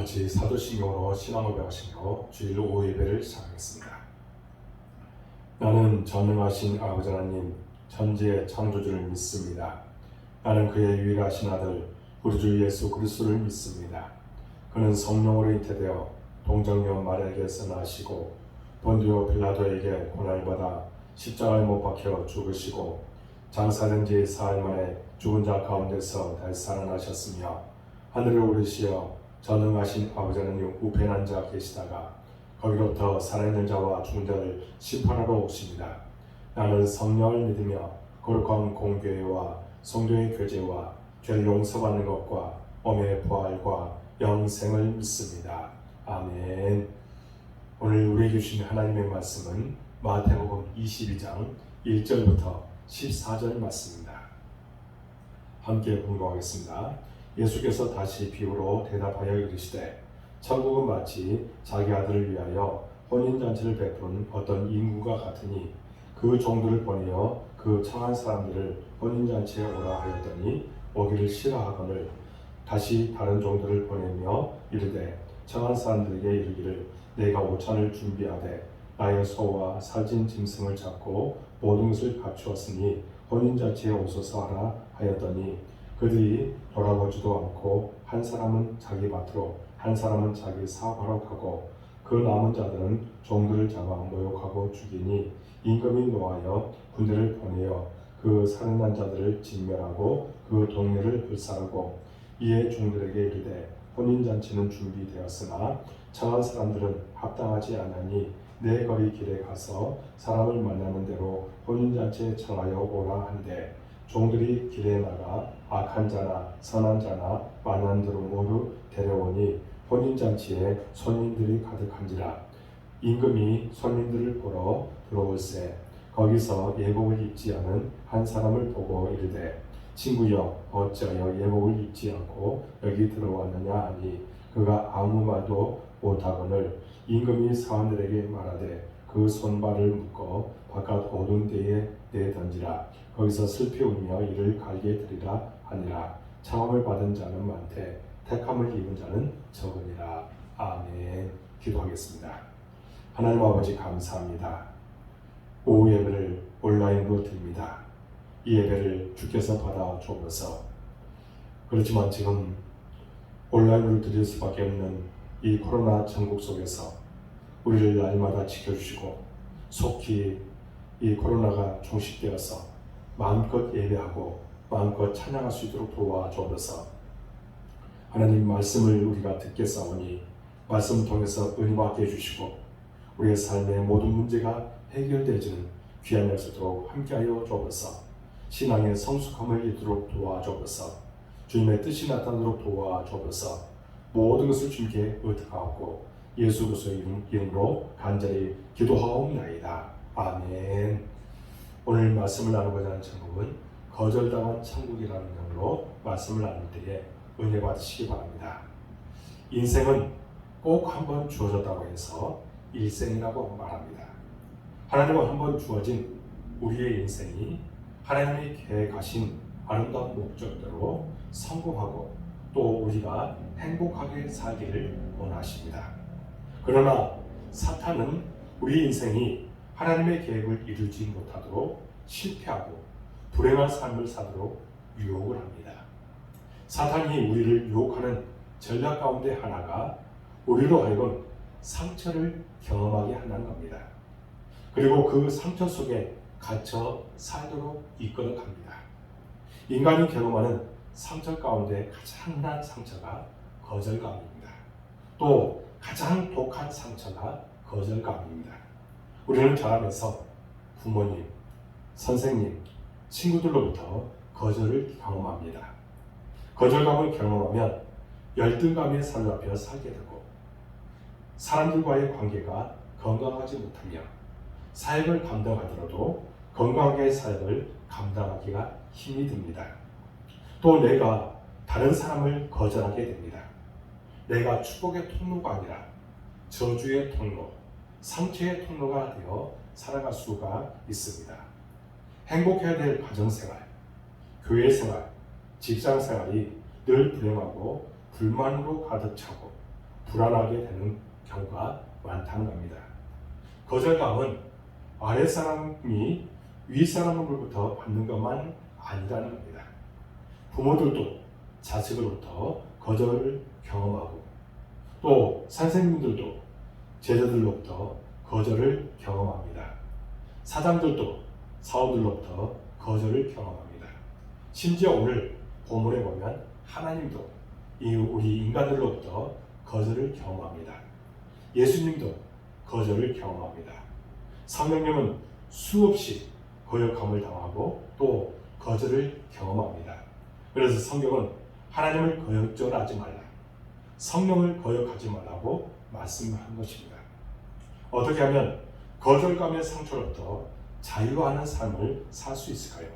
같이 사도신경으로 신앙을 배우시며 주일 오후 예배를 시작하겠습니다. 나는 전능하신 아버지 하나님 천지의 창조주를 믿습니다. 나는 그의 유일하신 아들 우리 주 예수 그리스도를 믿습니다. 그는 성령으로 잉태되어 동정녀 마리아에게서 나시고 본디오 빌라도에게 고난을 받아 십자가에 못 박혀 죽으시고 장사된 지 사흘 만에 죽은 자 가운데서 다시 살아나셨으며 하늘에 오르시어 전능하신 아버지 하나님 우편에 앉아 계시다가 거기로부터 살아있는 자와 죽은 자를 심판하러 오십니다. 나는 성령을 믿으며 거룩한 공교회와 성도의 교제와 죄를 용서받는 것과 몸의 부활과 영생을 믿습니다. 아멘. 오늘 우리에게 주신 하나님의 말씀은 마태복음 22장 1절부터 14절 말씀입니다. 함께 공부하겠습니다. 예수께서 다시 비유로 대답하여 이르시되 천국은 마치 자기 아들을 위하여 혼인잔치를 베푼 어떤 인구가 같으니 그 종들을 보내어 그 청한 사람들을 혼인잔치에 오라 하였더니 오기를 싫어하거늘 다시 다른 종들을 보내며 이르되 청한 사람들에게 이르기를 내가 오찬을 준비하되 나의 소와 살진 짐승을 잡고 모든 것을 갖추었으니 혼인잔치에 오소서 하라 하였더니 그들이 돌아보지도 않고 한 사람은 자기 밭으로 한 사람은 자기 사업하러 가고 그 남은 자들은 종들을 잡아 모욕하고 죽이니 임금이 노하여 군대를 보내어 그 살인한 자들을 진멸하고 그 동네를 불살르고 이에 종들에게 이르되 혼인잔치는 준비되었으나 청한 사람들은 합당하지 않으니 내 거리 길에 가서 사람을 만나는 대로 혼인잔치에 청하여 오라 한데 종들이 길에 나가 악한 자나 선한 자나 만난 대로 모두 데려오니 혼인잔치에 손님들이 가득한지라. 임금이 손님들을 보러 들어올세 거기서 예복을 입지 않은 한 사람을 보고 이르되 친구여 어찌하여 예복을 입지 않고 여기 들어왔느냐 하니 그가 아무 말도 못하거늘 임금이 사람들에게 말하되 그 손발을 묶어 바깥 어두운 데에 내던지라. 거기서 슬피 울며 이를 갈게 되리라 하니라. 청함을 받은 자는 많되 택함을 입은 자는 적으니라. 아멘. 기도하겠습니다. 하나님 아버지 감사합니다. 오후 예배를 온라인으로 드립니다. 이 예배를 주께서 받아 주옵소서. 그렇지만 지금 온라인으로 드릴 수밖에 없는 이 코로나 전국 속에서 우리를 날마다 지켜주시고 속히 이 코로나가 종식되어서 마음껏 예배하고 마음껏 찬양할 수 있도록 도와주옵소서. 하나님 말씀을 우리가 듣겠사오니 말씀을 통해서 은혜 받게 해주시고 우리의 삶의 모든 문제가 해결되지는 귀한 역사도록 함께하여 주옵소서. 신앙의 성숙함을 이루도록 도와주옵소서. 주님의 뜻이 나타나도록 도와주옵소서. 모든 것을 주님께 의탁하고 예수 그리스도의 이름으로 간절히 기도하옵나이다. 아멘. 오늘 말씀을 나누고자 하는 제목은 거절당한 천국이라는 명으로 말씀을 나눌 때에 은혜 받으시기 바랍니다. 인생은 꼭 한 번 주어졌다고 해서 일생이라고 말합니다. 하나님과 한 번 주어진 우리의 인생이 하나님이 계획하신 아름다운 목적대로 성공하고 또 우리가 행복하게 살기를 원하십니다. 그러나 사탄은 우리 인생이 하나님의 계획을 이루지 못하도록 실패하고 불행한 삶을 살도록 유혹을 합니다. 사탄이 우리를 유혹하는 전략 가운데 하나가 우리로 하여금 상처를 경험하게 한다는 겁니다. 그리고 그 상처 속에 갇혀 살도록 이끌어 갑니다. 인간이 경험하는 상처 가운데 가장 난 상처가 거절감입니다. 또 가장 독한 상처가 거절감입니다. 우리는 자라면서 부모님, 선생님, 친구들로부터 거절을 경험합니다. 거절감을 경험하면 열등감에 사로잡혀 살게 되고 사람들과의 관계가 건강하지 못하며 사역을 감당하더라도 건강하게 사역을 감당하기가 힘이 듭니다. 또 내가 다른 사람을 거절하게 됩니다. 내가 축복의 통로가 아니라 저주의 통로, 상처의 통로가 되어 살아갈 수가 있습니다. 행복해야 될 가정생활, 교회생활, 직장생활이 늘 불행하고 불만으로 가득 차고 불안하게 되는 경우가 많다는 겁니다. 거절감은 아랫사람이 윗사람으로부터 받는 것만 아니라는 겁니다. 부모들도 자식으로부터 거절을 경험하고 또 선생님들도 제자들로부터 거절을 경험합니다. 사장들도 사원들로부터 거절을 경험합니다. 심지어 오늘 본문에 보면 하나님도 우리 인간들로부터 거절을 경험합니다. 예수님도 거절을 경험합니다. 성령님은 수없이 거역함을 당하고 또 거절을 경험합니다. 그래서 성경은 하나님을 거역절하지 말라, 성령을 거역하지 말라고 말씀한 것입니다. 어떻게 하면 거절감의 상처로부터 자유하는 삶을 살 수 있을까요?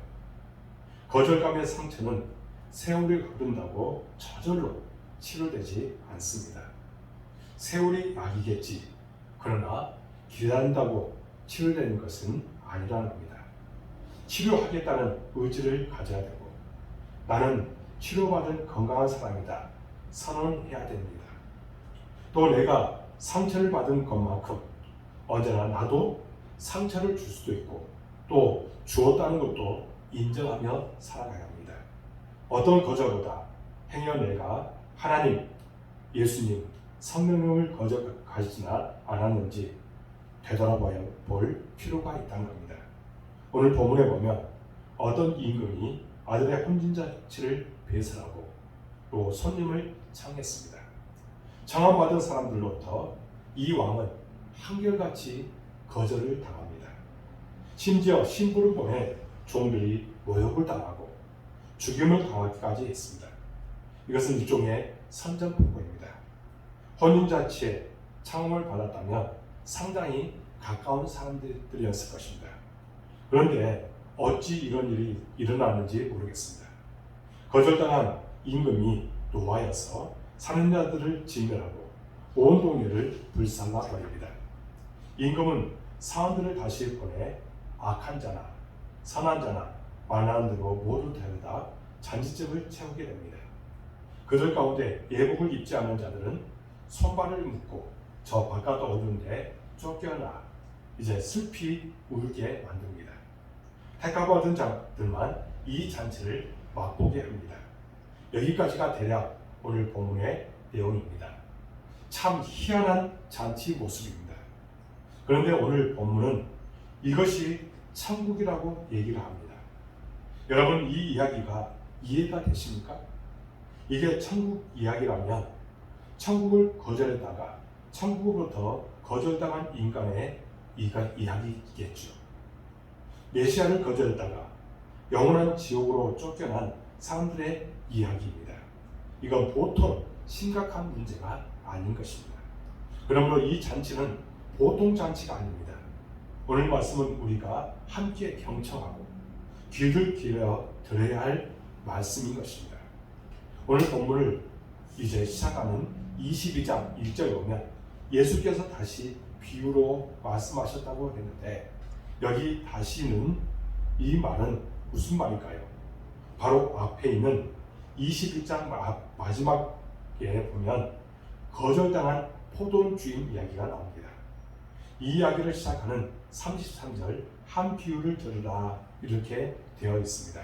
거절감의 상처는 세월이 흐른다고 저절로 치료되지 않습니다. 세월이 약이겠지, 그러나 기다린다고 치료되는 것은 아니라는 겁니다. 치료하겠다는 의지를 가져야 되고 나는 치료받은 건강한 사람이다 선언해야 됩니다. 또 내가 상처를 받은 것만큼 언제나 나도 상처를 줄 수도 있고 또 주었다는 것도 인정하며 살아가야 합니다. 어떤 거절보다 행여 내가 하나님, 예수님, 성령님을 거절하지나 않았는지 되돌아봐야 볼 필요가 있다는 겁니다. 오늘 본문에 보면 어떤 임금이 아들의 혼인잔치를 배설하고 또 손님을 청했습니다. 청함받은 사람들로부터 이 왕은 한결같이 거절을 당합니다. 심지어 신부를 보내 종들이 모욕을 당하고 죽임을 당하기까지 했습니다. 이것은 일종의 선전포고입니다. 혼인잔치에 청함을 받았다면 상당히 가까운 사람들이었을 것입니다. 그런데 어찌 이런 일이 일어났는지 모르겠습니다. 거절당한 임금이 노하여서 사는 자들을 진멸하고 온 동네를 불살라 버립니다. 임금은 사원들을 다시 보내 악한 자나 선한 자나 만한 대로 모두 데려다 잔치집을 채우게 됩니다. 그들 가운데 예복을 입지 않은 자들은 손발을 묶고 저 바깥 어두운 데 쫓겨나 이제 슬피 울게 만듭니다. 택하받은 자들만 이 잔치를 맛보게 합니다. 여기까지가 대략 오늘 본문의 내용입니다. 참 희한한 잔치 모습입니다. 그런데 오늘 본문은 이것이 천국이라고 얘기를 합니다. 여러분, 이 이야기가 이해가 되십니까? 이게 천국 이야기라면 천국을 거절했다가 천국으로부터 거절당한 인간의 이야기겠죠. 메시아를 거절했다가 영원한 지옥으로 쫓겨난 사람들의 이야기입니다. 이건 보통 심각한 문제가 아닌 것입니다. 그러므로 이 잔치는 보통 잔치가 아닙니다. 오늘 말씀은 우리가 함께 경청하고 귀를 기울여 들어야 할 말씀인 것입니다. 오늘 본문을 이제 시작하는 22장 1절에 보면 예수께서 다시 비유로 말씀하셨다고 했는데 여기 다시는 이 말은 무슨 말일까요? 바로 앞에 있는 21장 마지막에 보면 거절당한 포도원 주인 이야기가 나옵니다. 이 이야기를 시작하는 33절 한 비유를 들으라 이렇게 되어 있습니다.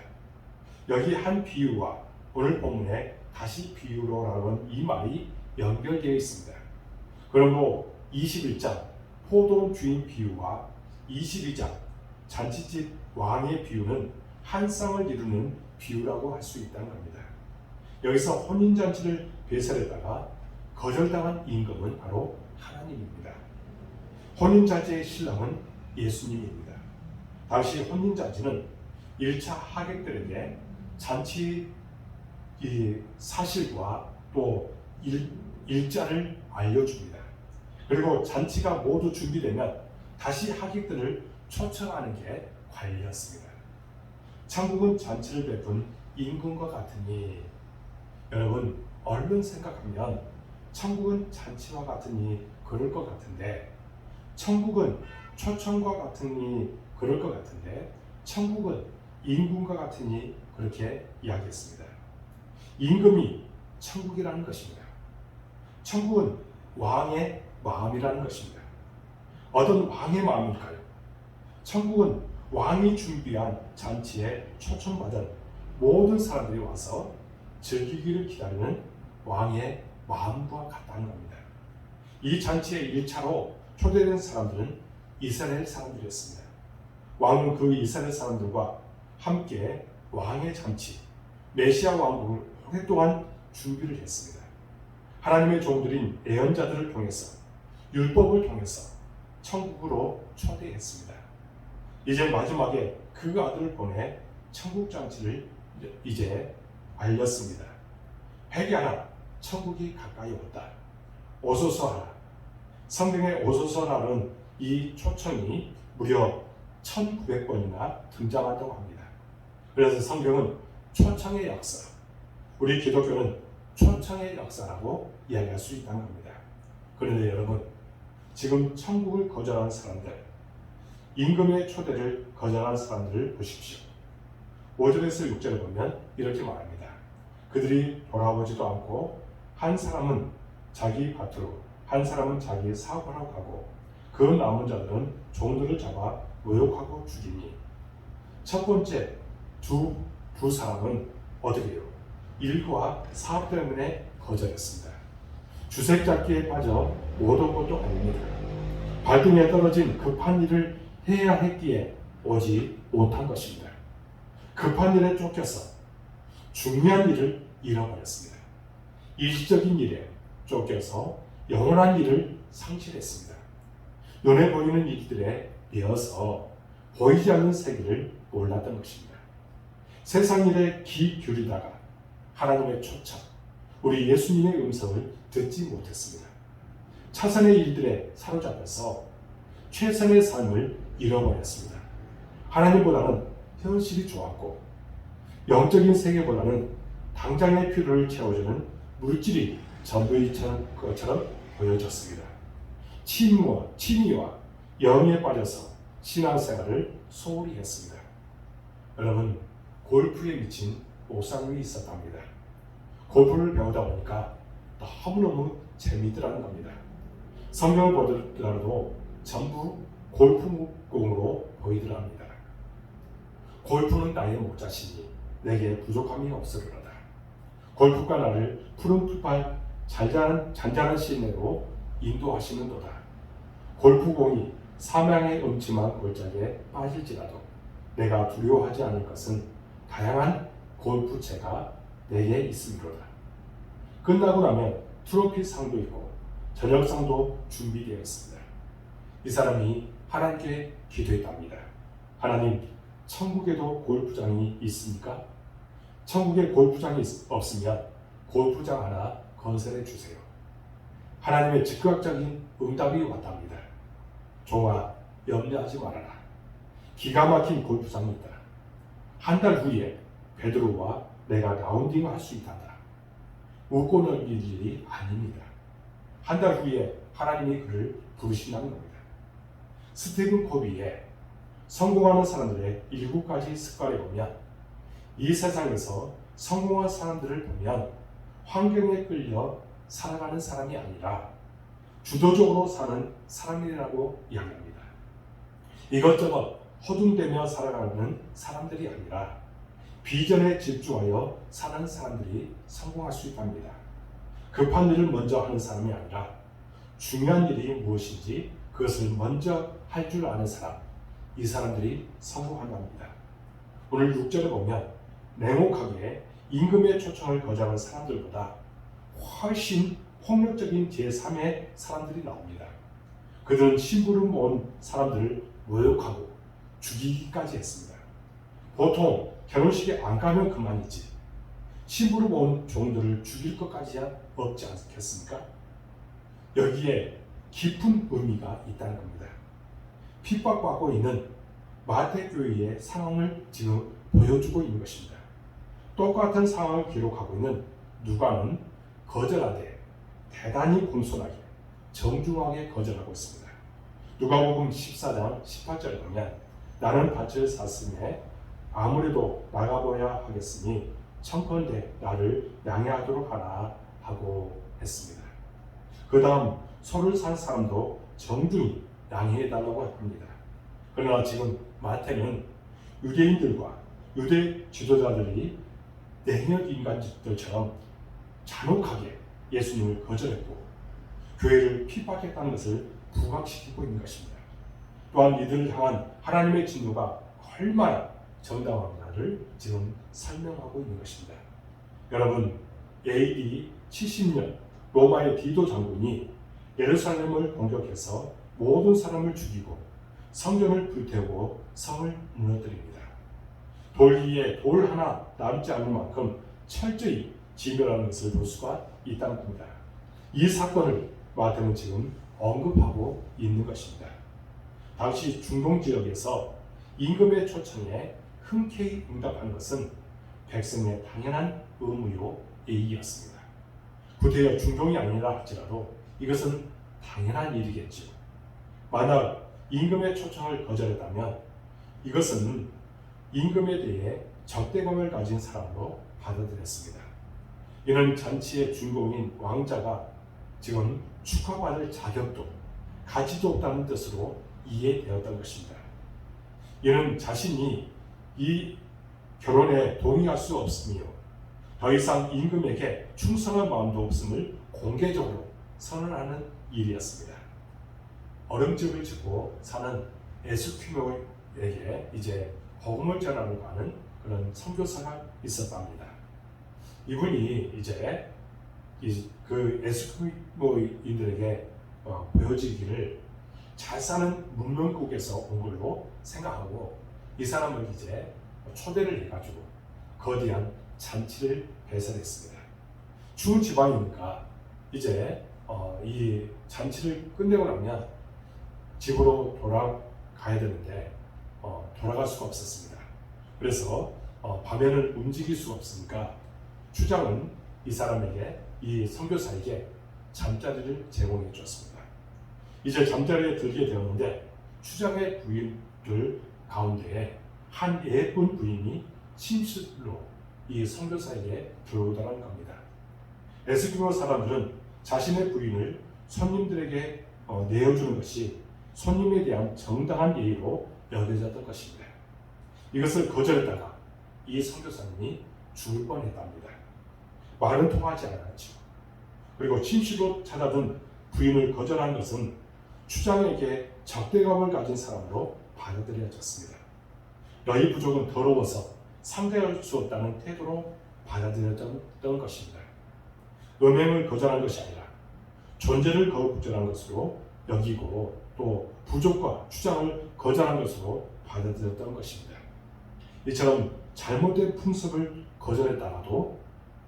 여기 한 비유와 오늘 본문에 다시 비유로라는 이 말이 연결되어 있습니다. 그러므로 21장 포도원 주인 비유와 22장 잔치집 왕의 비유는 한 쌍을 이루는 비유라고 할 수 있다는 겁니다. 여기서 혼인잔치를 배설했다가 거절당한 임금은 바로 하나님입니다. 혼인잔치의 신랑은 예수님입니다. 당시 혼인잔치는 1차 하객들에게 잔치 사실과 또 일자를 알려줍니다. 그리고 잔치가 모두 준비되면 다시 하객들을 초청하는 게 관리였습니다. 천국은 잔치를 베푼 임금과 같으니 여러분 얼른 생각하면 천국은 잔치와 같으니 그럴 것 같은데 천국은 초청과 같으니 그럴 것 같은데 천국은 임금과 같으니 그렇게 이야기했습니다. 임금이 천국이라는 것입니다. 천국은 왕의 마음이라는 것입니다. 어떤 왕의 마음일까요? 천국은 왕이 준비한 잔치에 초청받은 모든 사람들이 와서 즐기기를 기다리는 왕의 마음과 같다는 겁니다. 이 잔치에 1차로 초대된 사람들은 이스라엘 사람들이었습니다. 왕은 그 이스라엘 사람들과 함께 왕의 잔치, 메시아 왕국을 오랫동안 준비를 했습니다. 하나님의 종들인 예언자들을 통해서, 율법을 통해서 천국으로 초대했습니다. 이제 마지막에 그 아들을 보내 천국 잔치를 이제 알렸습니다. 회개하라, 천국이 가까이 왔다. 오소서 하라. 성경에 오소서 하라는 이 초청이 무려 1900번이나 등장한다고 합니다. 그래서 성경은 초청의 역사, 우리 기독교는 초청의 역사라고 이야기할 수 있다는 겁니다. 그런데 여러분, 지금 천국을 거절한 사람들, 임금의 초대를 거절한 사람들을 보십시오. 5절에서 6절을 보면 이렇게 말합니다. 그들이 돌아오지도 않고 한 사람은 자기 밭으로, 한 사람은 자기 사업하러 가고 그 남은 자들은 종들을 잡아 모욕하고 죽이니. 첫 번째 두 사람은 어떻게 해요? 일과 사업 때문에 거절했습니다. 주색 잡기에 빠져 못 온 것도 아닙니다. 발등에 떨어진 급한 일을 해야 했기에 오지 못한 것입니다. 급한 일에 쫓겨서 중요한 일을 잃어버렸습니다. 일시적인 일에 쫓겨서 영원한 일을 상실했습니다. 눈에 보이는 일들에 매여서 보이지 않는 세계를 몰랐던 것입니다. 세상 일에 귀 기울이다가 하나님의 초청, 우리 예수님의 음성을 듣지 못했습니다. 차선의 일들에 사로잡혀서 최선의 삶을 잃어버렸습니다. 하나님보다는 현실이 좋았고 영적인 세계보다는 당장의 필요를 채워주는 물질이 전부인 것처럼 보여졌습니다. 취미와 영에 빠져서 신앙생활을 소홀히 했습니다. 여러분, 골프에 미친 목사님이 있었답니다. 골프를 배우다 보니까 너무너무 재미있더라는 겁니다. 성경을 보더라도 전부 골프공으로 보이더랍니다. 골프는 나의 목자시니 내게 부족함이 없으리로다. 골프가 나를 푸른 풀밭 잔잔한 시내로 인도하시는도다. 골프공이 사망의 음침한 골짜기에 빠질지라도 내가 두려워하지 않을 것은 다양한 골프채가 내게 있음이로다. 끝나고 나면 트로피상도 있고 저녁상도 준비되어 있습니다. 이 사람이 하나님께 기도했답니다. 하나님, 천국에도 골프장이 있습니까? 천국에 골프장이 없으면 골프장 하나 건설해 주세요. 하나님의 즉각적인 응답이 왔답니다. 종아, 염려하지 말아라. 기가 막힌 골프장이 있다. 한 달 후에 베드로와 내가 라운딩을 할 수 있단다. 웃고 넘길 일이 아닙니다. 한 달 후에 하나님이 그를 부르신다는 겁니다. 스티븐 코비의 성공하는 사람들의 7가지 습관에 보면 이 세상에서 성공한 사람들을 보면 환경에 끌려 살아가는 사람이 아니라 주도적으로 사는 사람이라고 이야기합니다. 이것저것 허둥대며 살아가는 사람들이 아니라 비전에 집중하여 사는 사람들이 성공할 수 있답니다. 급한 일을 먼저 하는 사람이 아니라 중요한 일이 무엇인지 그것을 먼저 할 줄 아는 사람, 이 사람들이 성공한답니다. 오늘 6절에 보면 냉혹하게 임금의 초청을 거절한 사람들보다 훨씬 폭력적인 제3의 사람들이 나옵니다. 그들은 심부름 온 사람들을 모욕하고 죽이기까지 했습니다. 보통 결혼식에 안 가면 그만이지 심부름 온 종들을 죽일 것까지야 없지 않겠습니까? 여기에 깊은 의미가 있다는 겁니다. 핍박받고 있는 마태교회의 상황을 지금 보여주고 있는 것입니다. 똑같은 상황을 기록하고 있는 누가는 거절하되 대단히 공손하게 정중하게 거절하고 있습니다. 누가복음 14장 18절에 보면 나는 밭을 샀으며 아무래도 나가보야 하겠으니 청컨대 나를 양해하도록 하라 하고 했습니다. 그 다음 소를 산 사람도 정중히 양해해달라고 합니다. 그러나 지금 마태는 유대인들과 유대 지도자들이 냉혈 인간들처럼 잔혹하게 예수님을 거절했고 교회를 핍박했다는 것을 부각시키고 있는 것입니다. 또한 이들을 향한 하나님의 진노가 얼마나 정당한가를 지금 설명하고 있는 것입니다. 여러분, AD 70년 로마의 디도 장군이 예루살렘을 공격해서 모든 사람을 죽이고 성전을 불태우고 성을 무너뜨립니다. 돌 위에 돌 하나 남지 않을 만큼 철저히 진멸하는 것을 볼 수가 있다는 겁니다. 이 사건을 마태는 지금 언급하고 있는 것입니다. 당시 중동 지역에서 임금의 초청에 흔쾌히 응답한 것은 백성의 당연한 의무요 예의였습니다. 구태여 중동이 아니라 할지라도 이것은 당연한 일이겠죠. 만약 임금의 초청을 거절했다면 이것은 임금에 대해 적대감을 가진 사람으로 받아들였습니다. 이는 잔치의 주인공인 왕자가 지금 축하받을 자격도 가지도 없다는 뜻으로 이해되었던 것입니다. 이는 자신이 이 결혼에 동의할 수 없으며 더 이상 임금에게 충성할 마음도 없음을 공개적으로 선언하는 일이었습니다. 얼음집을 짓고 사는 에스퀴모에게 이제 복음을 전하려고 하는 그런 선교사가 있었답니다. 이분이 이제 그 에스퀴모인들에게 보여지기를 잘 사는 문명국에서 온 걸로 생각하고 이 사람을 이제 초대를 해가지고 거대한 잔치를 배설했습니다. 추운 지방이니까 이제 이 잔치를 끝내고 나면 집으로 돌아가야 되는데 돌아갈 수가 없었습니다. 그래서 밤에는 움직일 수가 없으니까 추장은 이 사람에게, 이 선교사에게 잠자리를 제공해 주었습니다. 이제 잠자리에 들게 되었는데 추장의 부인들 가운데 한 예쁜 부인이 침실로 이 선교사에게 들어오더라는 겁니다. 에스키모 사람들은 자신의 부인을 손님들에게 내어주는 것이 손님에 대한 정당한 예의로 여겨졌던 것입니다. 이것을 거절했다가 이 선교사님이 죽을 뻔했답니다. 말은 통하지 않았죠. 그리고 침실로 찾아든 부인을 거절한 것은 추장에게 적대감을 가진 사람으로 받아들여졌습니다. 너희 부족은 더러워서 상대할 수 없다는 태도로 받아들여졌던 것입니다. 음행을 거절한 것이 아니라 존재를 거절한 것으로 여기고 또 부족과 추장을 거절한 것으로 받아들였던 것입니다. 이처럼 잘못된 풍습을 거절했다가도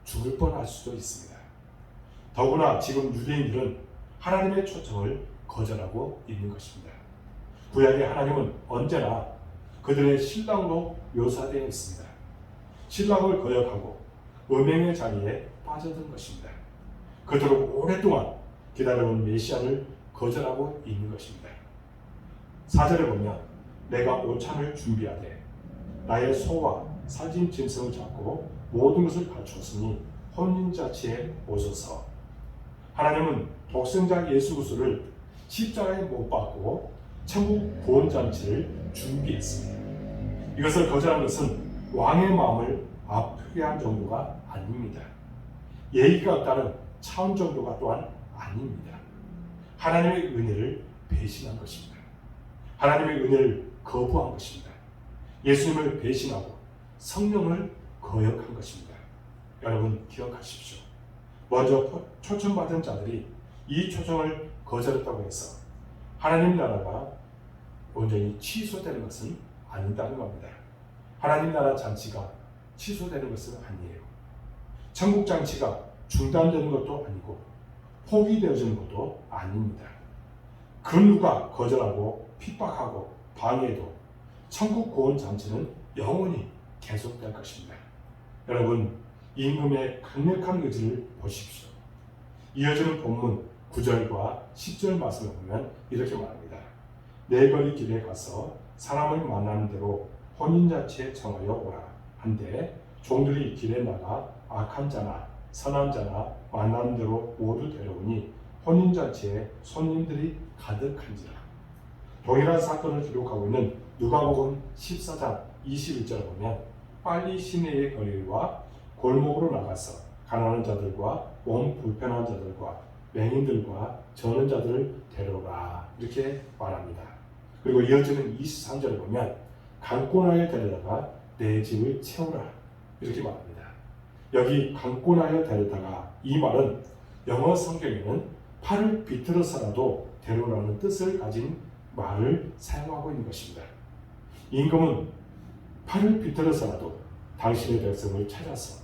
죽을 뻔할 수도 있습니다. 더구나 지금 유대인들은 하나님의 초청을 거절하고 있는 것입니다. 구약의 하나님은 언제나 그들의 신랑으로 묘사되어 있습니다. 신랑을 거역하고 음행의 자리에 빠져든 것입니다. 그토록 오랫동안 기다려온 메시아를 거절하고 있는 것입니다. 4절에 보면 내가 오찬을 준비하되 나의 소와 살진 짐승을 잡고 모든 것을 갖추었으니 혼인잔치에 오소서. 하나님은 독생자 예수 그리스도를 십자가에 못 박고 천국 구원잔치를 준비했습니다. 이것을 거절한 것은 왕의 마음을 아프게 한 정도가 아닙니다. 예의가 없다는 차원 정도가 또한 아닙니다. 하나님의 은혜를 배신한 것입니다. 하나님의 은혜를 거부한 것입니다. 예수님을 배신하고 성령을 거역한 것입니다. 여러분 기억하십시오. 먼저 초청받은 자들이 이 초청을 거절했다고 해서 하나님 나라가 온전히 취소되는 것은 아니다는 겁니다. 하나님 나라 잔치가 취소되는 것은 아니에요. 천국 잔치가 중단되는 것도 아니고 포기되어지는 것도 아닙니다. 그 누가 거절하고 핍박하고 방해해도 천국 구원 잔치는 영원히 계속될 것입니다. 여러분, 임금의 강력한 의지를 보십시오. 이어지는 본문 9절과 10절 말씀을 보면 이렇게 말합니다. 내 거리 길에 가서 사람을 만나는 대로 혼인잔치에 청하여 오라 한데 종들이 길에 나가 악한 자나 선한 자나 만나는 대로 모두 데려오니 혼인잔치에 손님들이 가득한지라. 동일한 사건을 기록하고 있는 누가복음 14장 21절을 보면 빨리 시내의 거리와 골목으로 나가서 가난한 자들과 몸 불편한 자들과 맹인들과 저는 자들을 데려오라 이렇게 말합니다. 그리고 이어지는 23절을 보면 강권하여 데려다가 내 집을 채우라 이렇게 말합니다. 여기 강권하여 데려다가 이 말은 영어 성경에는 팔을 비틀어서라도 데려오라는 뜻을 가진 말을 사용하고 있는 것입니다. 임금은 팔을 비틀어서라도 당신의 백성을 찾아서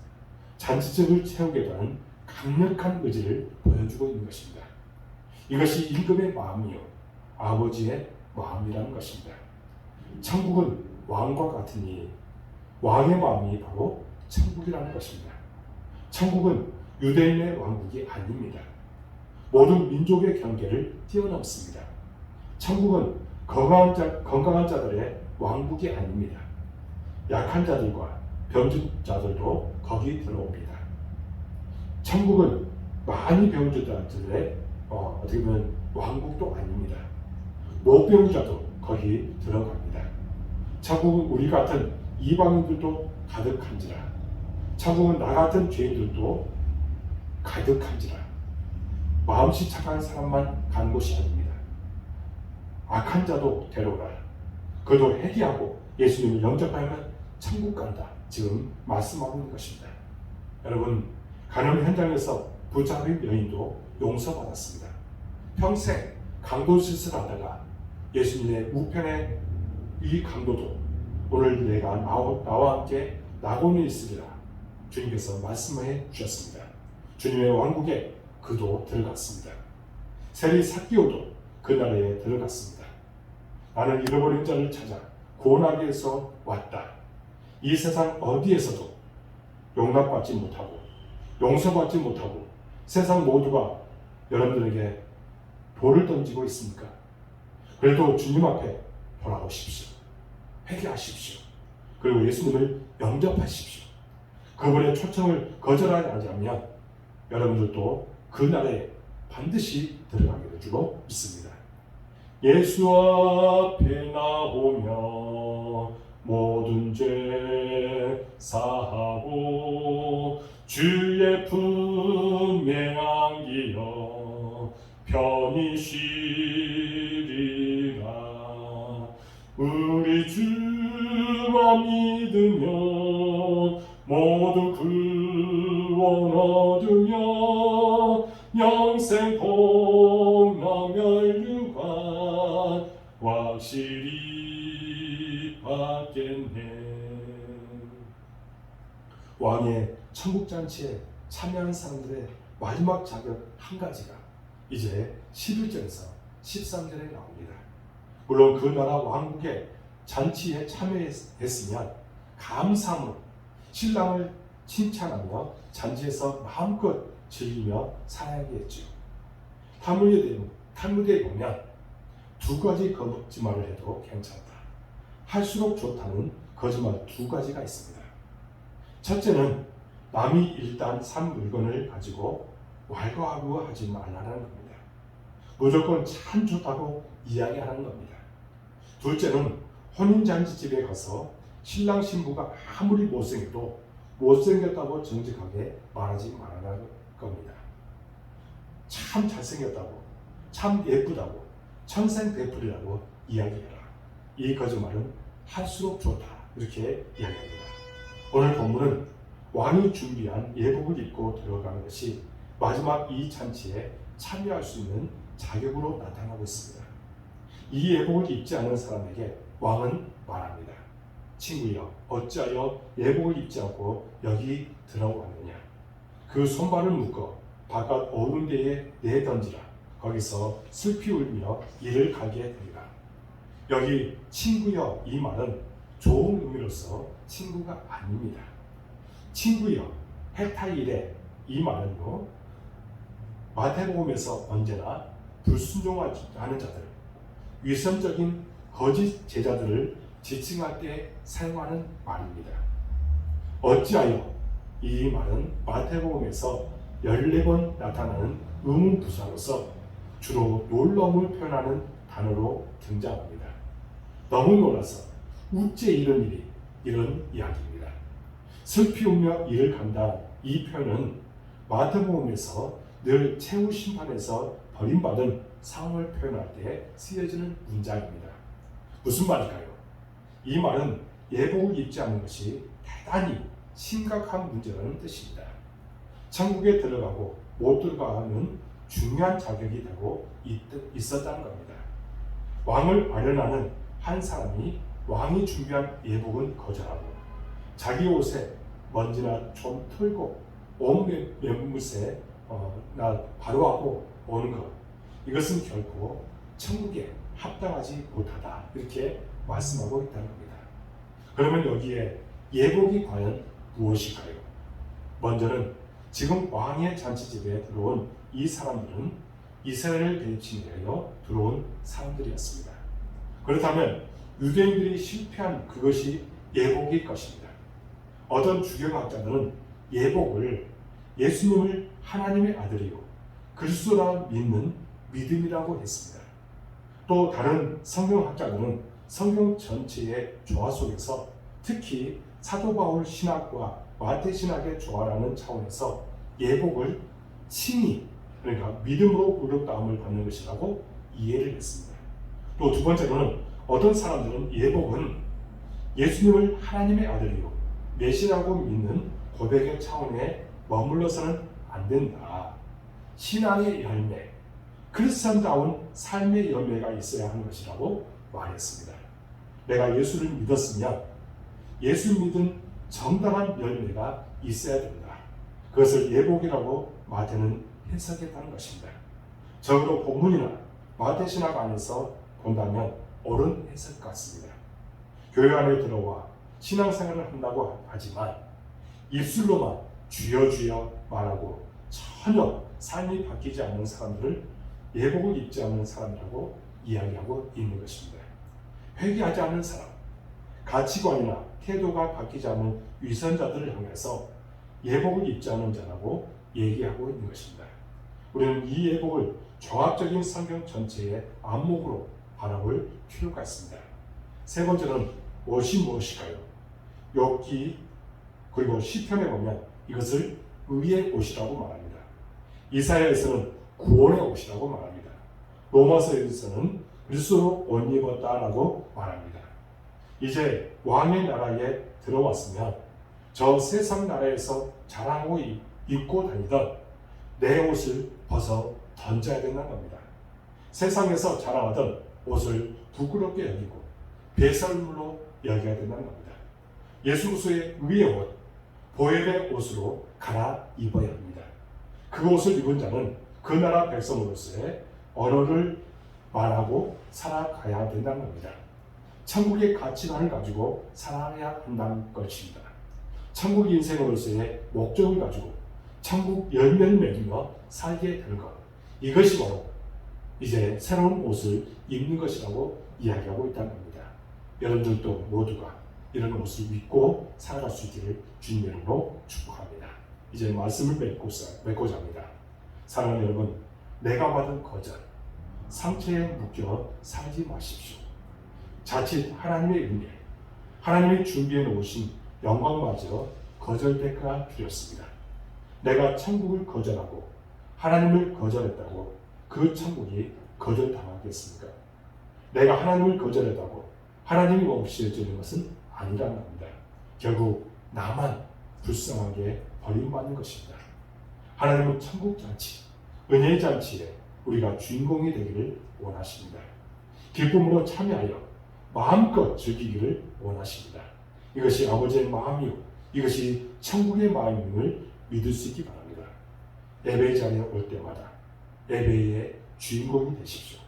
잔치집을 채우게 되는 강력한 의지를 보여주고 있는 것입니다. 이것이 임금의 마음이요 아버지의 마음이라는 것입니다. 천국은 왕과 같으니 왕의 마음이 바로 천국이라는 것입니다. 천국은 유대인의 왕국이 아닙니다. 모든 민족의 경계를 뛰어넘습니다. 천국은 건강한 자들의 왕국이 아닙니다. 약한 자들과 병든 자들도 거기 들어옵니다. 천국은 많이 병든 자들의 어떻게 보면 왕국도 아닙니다. 못 배운 자도 거기 들어갑니다. 천국은 우리 같은 이방인들도 가득한지라. 천국은 나 같은 죄인들도 가득한지라. 마음씨 착한 사람만 간 곳이 아닙니다. 악한 자도 데려오라. 그도 회개하고 예수님을 영접하면 천국 간다. 지금 말씀하고 있는 것입니다. 여러분, 가늠 현장에서 붙잡힌 여인도 용서받았습니다. 평생 강도짓을 하다가 예수님의 우편에 이 강도도 오늘 내가 나와 함께 낙원에 있으리라 주님께서 말씀해 주셨습니다. 주님의 왕국에 그도 들어갔습니다. 세리 삭개오도 그 나라에 들어갔습니다. 나는 잃어버린 자를 찾아 구원하기 위해서 왔다. 이 세상 어디에서도 용납받지 못하고 용서받지 못하고 세상 모두가 여러분들에게 돌을 던지고 있습니까? 그래도 주님 앞에 돌아오십시오. 회개하십시오. 그리고 예수님을 영접하십시오. 그분의 초청을 거절하지 않으면 여러분들도 그 날에 반드시 들어가게 될 줄로 믿습니다. 예수 앞에 나오며 모든 죄 사하고 주의 품에 안기어 편히 쉬리라. 우리 주만 믿으며 모두 구원 얻으며 영생 복락멸류관 확실히 받겠네. 왕의 천국잔치에 참여하는 사람들의 마지막 자격 한 가지가 이제 11절에서 13절에 나옵니다. 물론 그 나라 왕국의 잔치에 참여했으면 감사함으로 신랑을 칭찬하며 잔치에서 마음껏 즐기며 살아야겠죠. 탈무드에 보면 두 가지 거짓말을 해도 괜찮다. 할수록 좋다는 거짓말 두 가지가 있습니다. 첫째는 남이 일단 산 물건을 가지고 왈가왈부하지 말라는 겁니다. 무조건 참 좋다고 이야기하는 겁니다. 둘째는 혼인잔치집에 가서 신랑 신부가 아무리 못생겨도 못생겼다고 정직하게 말하지 말라는 겁니다. 참 잘생겼다고, 참 예쁘다고, 천생배풀이라고 이야기해라. 이 거짓말은 할수록 좋다. 이렇게 이야기합니다. 오늘 본문은 왕이 준비한 예복을 입고 들어가는 것이 마지막 이 잔치에 참여할 수 있는 자격으로 나타나고 있습니다. 이 예복을 입지 않은 사람에게 왕은 말합니다. 친구여, 어찌하여 예복을 입지 않고 여기 들어왔느냐? 그 손발을 묶어 바깥 어두운 데에 내던지라. 거기서 슬피 울며 이를 가게 되리라. 여기 친구여 이 말은 좋은 의미로서 친구가 아닙니다. 친구여, 헤타일에 이 말은요, 마태복음에서 언제나 불순종하는 자들, 위선적인 거짓 제자들을 지칭할 때 사용하는 말입니다. 어찌하여 이 말은 마태복음에서 14번 나타나는 의문부사로서 주로 놀라움을 표현하는 단어로 등장합니다. 너무 놀라서 우째 이런 일이 이런 이야기입니다. 슬피 울며 이를 간다. 이 표현은 마태복음에서 늘 최후 심판에서 버림받은 상황을 표현할 때 쓰여지는 문장입니다. 무슨 말일까요? 이 말은 예복을 입지 않는 것이 대단히 심각한 문제라는 뜻입니다. 천국에 들어가고 못 들어가는 중요한 자격이 되고 있었다는 겁니다. 왕을 아련하는 한 사람이 왕이 준비한 예복은 거절하고 자기 옷에 먼지나 좀 털고 온 맨물새 바로 하고 오는 것, 이것은 결코 천국에 합당하지 못하다, 이렇게 말씀하고 있다는 겁니다. 그러면 여기에 예복이 과연 무엇일까요? 먼저는 지금 왕의 잔치집에 들어온 이 사람들은 이스라엘을 대입치 위하여 들어온 사람들이었습니다. 그렇다면 유대인들이 실패한 그것이 예복일 것입니다. 어떤 주경학자들은 예복을 예수님을 하나님의 아들이요 그리스도라 믿는 믿음이라고 했습니다. 또 다른 성경학자들은 성경 전체의 조화 속에서 특히 사도 바울 신학과 마태 신학의 조화라는 차원에서 예복을 칭의, 그러니까 믿음으로 부름다움을 받는 것이라고 이해를 했습니다. 또 두 번째로는 어떤 사람들은 예복은 예수님을 하나님의 아들이요 메시라고 믿는 고백의 차원에 머물러서는 안 된다. 신앙의 열매, 크리스천다운 삶의 열매가 있어야 하는 것이라고 말했습니다. 내가 예수를 믿었으면 예수 믿은 정당한 열매가 있어야 된다. 그것을 예복이라고 마태는 해석했다는 것입니다. 적어도 본문이나 마태 신학 안에서 본다면 옳은 해석 같습니다. 교회 안에 들어와 신앙생활을 한다고 하지만 입술로만 주여 주여 말하고 전혀 삶이 바뀌지 않는 사람들을 예복을 입지 않는 사람이라고 이야기하고 있는 것입니다. 회개하지 않는 사람, 가치관이나 태도가 바뀌지 않는 위선자들을 향해서 예복을 입지 않는 자라고 얘기하고 있는 것입니다. 우리는 이 예복을 종합적인 성경 전체의 안목으로 바라볼 필요가 있습니다. 세 번째는 옷이 무엇일까요? 욥기 그리고 시편에 보면 이것을 의의 옷이라고 말합니다. 이사야에서는 구원의 옷이라고 말합니다. 로마서에서는 그리스도로 옷 입었다라고 말합니다. 이제 왕의 나라에 들어왔으면 저 세상 나라에서 자랑하고 입고 다니던 내 옷을 벗어 던져야 된다는 겁니다. 세상에서 자랑하던 옷을 부끄럽게 여기고 배설물로 여겨야 된다는 겁니다. 예수 그리스도의 의의 옷, 보혈의 옷으로 갈아입어야 합니다. 그 옷을 입은 자는 그 나라 백성으로서의 언어를 말하고 살아가야 된다는 겁니다. 천국의 가치관을 가지고 살아야 한다는 것입니다. 천국 인생으로서의 목적을 가지고 천국 열매를 맺으며 살게 되는 것, 이것이 바로 이제 새로운 옷을 입는 것이라고 이야기하고 있다는 겁니다. 여러분들도 모두가 이런 옷을 입고 살아갈 수 있기를 주님 이름으로 축복합니다. 이제 말씀을 맺고자 합니다. 사랑하는 여러분, 내가 받은 거절, 상처에 묶여 살지 마십시오. 자칫 하나님의 은혜, 하나님이 준비해 놓으신 영광마저 거절될까 두렵습니다. 내가 천국을 거절하고 하나님을 거절했다고 그 천국이 거절당하겠습니까? 내가 하나님을 거절했다고 하나님이 없어지는 것은 아니라는 겁니다. 결국 나만 불쌍하게 버림받는 것입니다. 하나님은 천국 잔치, 은혜의 잔치에 우리가 주인공이 되기를 원하십니다. 기쁨으로 참여하여 마음껏 즐기기를 원하십니다. 이것이 아버지의 마음이요, 이것이 천국의 마음임을 믿을 수 있기 바랍니다. 예배 자리에 올 때마다 예배의 주인공이 되십시오.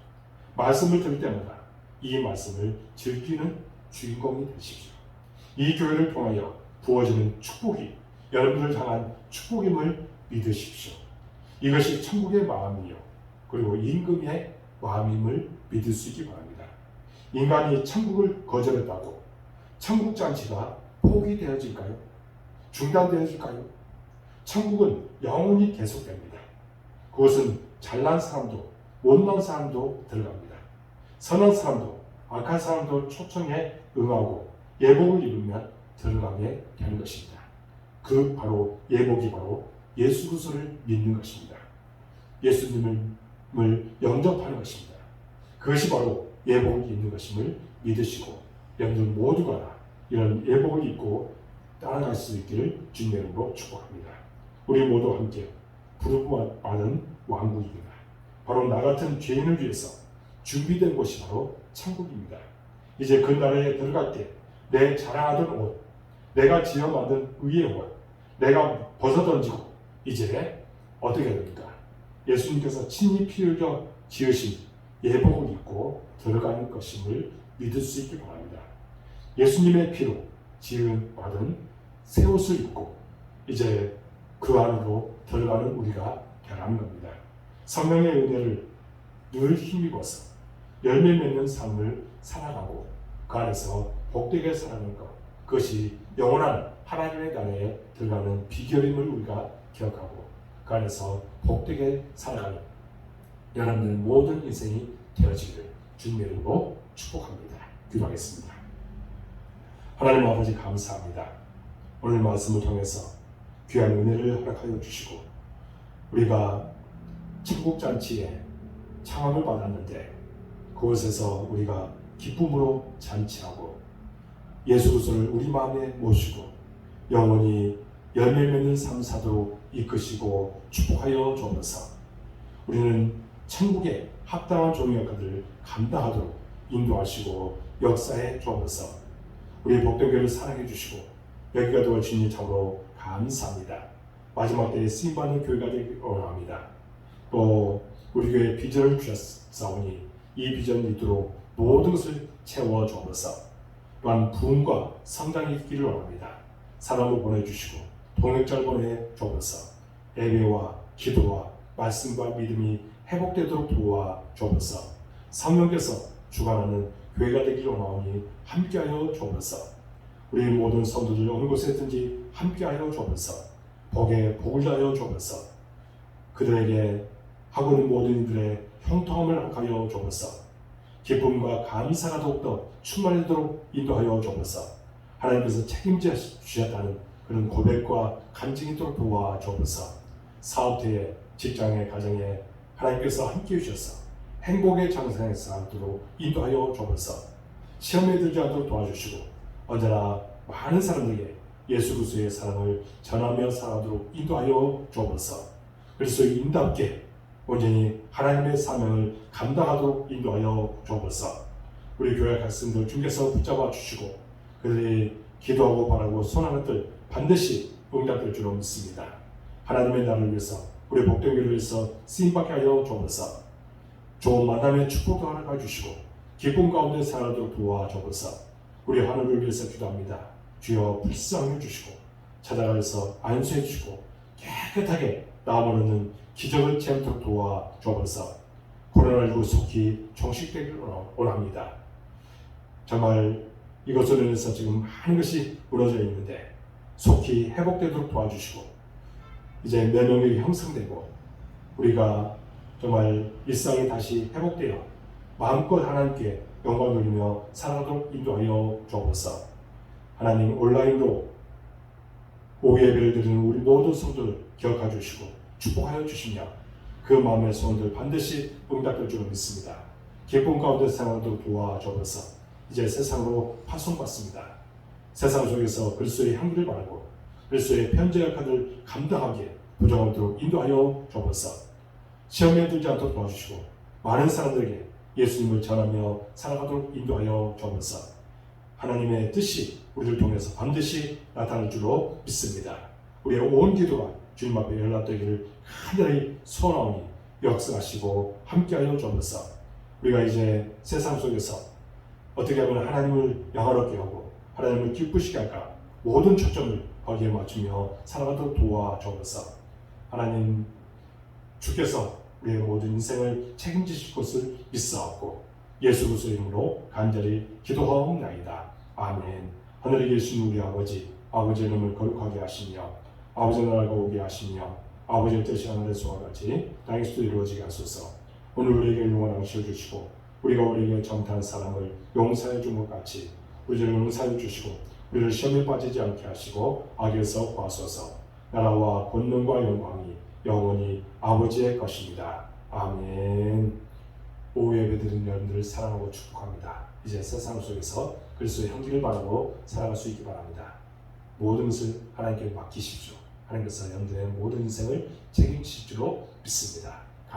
말씀을 들을 때마다 이 말씀을 즐기는 주인공이 되십시오. 이 교회를 통하여 부어지는 축복이 여러분을 향한 축복임을 믿으십시오. 이것이 천국의 마음이요, 그리고 임금의 마음임을 믿을 수 있기 바랍니다. 인간이 천국을 거절했다고 천국 잔치가 포기되어질까요? 중단되어질까요? 천국은 영원히 계속됩니다. 그것은 잘난 사람도 못난 사람도 들어갑니다. 선한 사람도 악한 사람도 초청에 응하고 예복을 입으면 들어가게 되는 것입니다. 그 바로 예복이 바로 예수 그리스도를 믿는 것입니다. 예수님을 영접하는 것입니다. 그것이 바로 예복을 입는 것임을 믿으시고 여러분들 모두가 이런 예복을 입고 따라갈 수 있기를 주님의 이름으로 축복합니다. 우리 모두 함께 부름받은 왕국입니다. 바로 나 같은 죄인을 위해서 준비된 곳이 바로 천국입니다. 이제 그 나라에 들어갈 때 내 자랑하던 옷, 내가 지어 만든 의의 옷, 내가 벗어던지고 이제 어떻게 됩니까? 예수님께서 친히 피 흘려 지으신 예복을 입고 들어가는 것임을 믿을 수 있기 바랍니다. 예수님의 피로 지은 받은 새 옷을 입고 이제 그 안으로 들어가는 우리가 되라는 겁니다. 성령의 은혜를 늘 힘입어서 열매 맺는 삶을 살아가고 그 안에서 복되게 살아가는 것, 그것이 영원한 하나님의 나라에 들어가는 비결임을 우리가 기억하고 그 안에서 복되게 살아가는 여러분의 모든 인생이 되어지기를 주님의 이름으로 축복합니다. 기도하겠습니다. 하나님 아버지 감사합니다. 오늘 말씀을 통해서 귀한 은혜를 허락하여 주시고 우리가 천국잔치에 창함을 받았는데 그곳에서 우리가 기쁨으로 잔치하고 예수 그리스도를 우리 마음에 모시고 영원히 열매 맺는 삶 사도록 이끄시고 축복하여 주옵소서. 우리는 천국의 합당한 종의 역할을 감당하도록 인도하시고 역사에 주옵소서. 우리 복된교회를 사랑해 주시고 여기가 되어 주님 참으로 감사합니다. 마지막 때에 쓰임받는 교회가 되길 원합니다. 또 우리 교회에 비전을 주셨사오니 이 비전을 이루도록 모든 것을 채워 주옵소서. 또한 부흥과 성장이 있기를 원합니다. 사람을 보내주시고 동역자를 보내 주옵소서. 예배와 기도와 말씀과 믿음이 회복되도록 도와 주옵소서. 성령께서 주관하는 교회가 되기를 원하오니 함께하여 주옵소서. 우리 모든 성도들 어느 곳에든지 함께하여 주옵소서. 복에 복을 다하여 주옵소서. 그들에게 하고 있는 모든 이들의 형통함을 허락하여 주옵소서. 기쁨과 감사가 더욱더 충만하도록 인도하여 주옵소서. 하나님께서 책임져 주셨다는 그런 고백과 간증이 있도록 도와 주옵소서. 사업터에 직장에 가정에 하나님께서 함께해 주셔서 행복의 장성에 살도록 인도하여 주옵소서. 시험에 들지 않도록 도와주시고 언제나 많은 사람들에게 예수 그리스도의 사랑을 전하며 살아도록 인도하여 주옵소서. 그리스도의 인답게 온전히 하나님의 사명을 감당하도록 인도하여 주옵소서. 우리 교회 학생들 주께서 붙잡아 주시고 그들이 기도하고 바라고 소원하는 것들 반드시 응답될 줄로 믿습니다. 하나님의 나라를 위해서 우리 복된교회를 위해서 쓰임받게 하여 주옵소서. 좋은 만남의 축복도 하나 주시고 기쁨 가운데 살아도록 도와 주옵소서. 우리 하늘을 위해서 기도합니다. 주여 불쌍해 주시고 찾아가서 안수해 주시고 깨끗하게 나아오는 기적을 체험토록 도와 주옵소서. 코로나19 속히 종식되기를 원합니다. 정말 이것으로 인해서 지금 많은 것이 무너져 있는데 속히 회복되도록 도와주시고 이제 면역력이 형성되고 우리가 정말 일상이 다시 회복되어 마음껏 하나님께 영광 돌리며 살아가도록 인도하여 주옵소서. 하나님 온라인으로 오후 예배를 드리는 우리 모든 성도를 기억해 주시고 축복하여 주시며 그 마음의 소원들 반드시 응답될 줄로 믿습니다. 기쁨 가운데 살아가도록 도와주옵소서. 이제 세상으로 파송받습니다. 세상 속에서 그리스도의 향기를 바라고 그리스도의 편지 역할을 감당하기에 부정하도록 인도하여 주옵소서. 시험에 들지 않도록 도와주시고 많은 사람들에게 예수님을 전하며 살아가도록 인도하여 주옵소서. 하나님의 뜻이 우리를 통해서 반드시 나타날 줄로 믿습니다. 우리의 온 기도가 주님 앞에 연락되기를 간절히 소원하오니 역사하시고 함께하여 주옵소서. 우리가 이제 세상 속에서 어떻게 하면 하나님을 영화롭게 하고 하나님을 기쁘시게 할까 모든 초점을 거기에 맞추며 살아가도록 도와주옵소서. 하나님 주께서 우리의 모든 인생을 책임지실 것을 믿사옵고 예수 그리스도의 이름으로 간절히 기도하옵나이다. 아멘. 하늘에 계신 우리 아버지, 아버지의 이름을 거룩하게 하시며 아버지의 나라가 오게 하시며 아버지의 뜻이 하늘에서와 같이 땅에서도 이루어지게 하소서. 오늘 우리에게 영원한 ang식을 주시고 우리가 우리에게 정탄 사람을 용서해 준 것 같이 우리를 용서해 주시고 우리를 시험에 빠지지 않게 하시고 악에서 구하소서. 나라와 권능과 영광이 영원히 아버지의 것입니다. 아멘. 오후 예배드리는 여러분들을 사랑하고 축복합니다. 이제 세상 속에서 그리스도의 향기를 바라고 살아갈 수 있기 바랍니다. 모든 것을 하나님께 맡기십시오. 하나님께서 여러분들의 모든 인생을 책임질 줄로 믿습니다.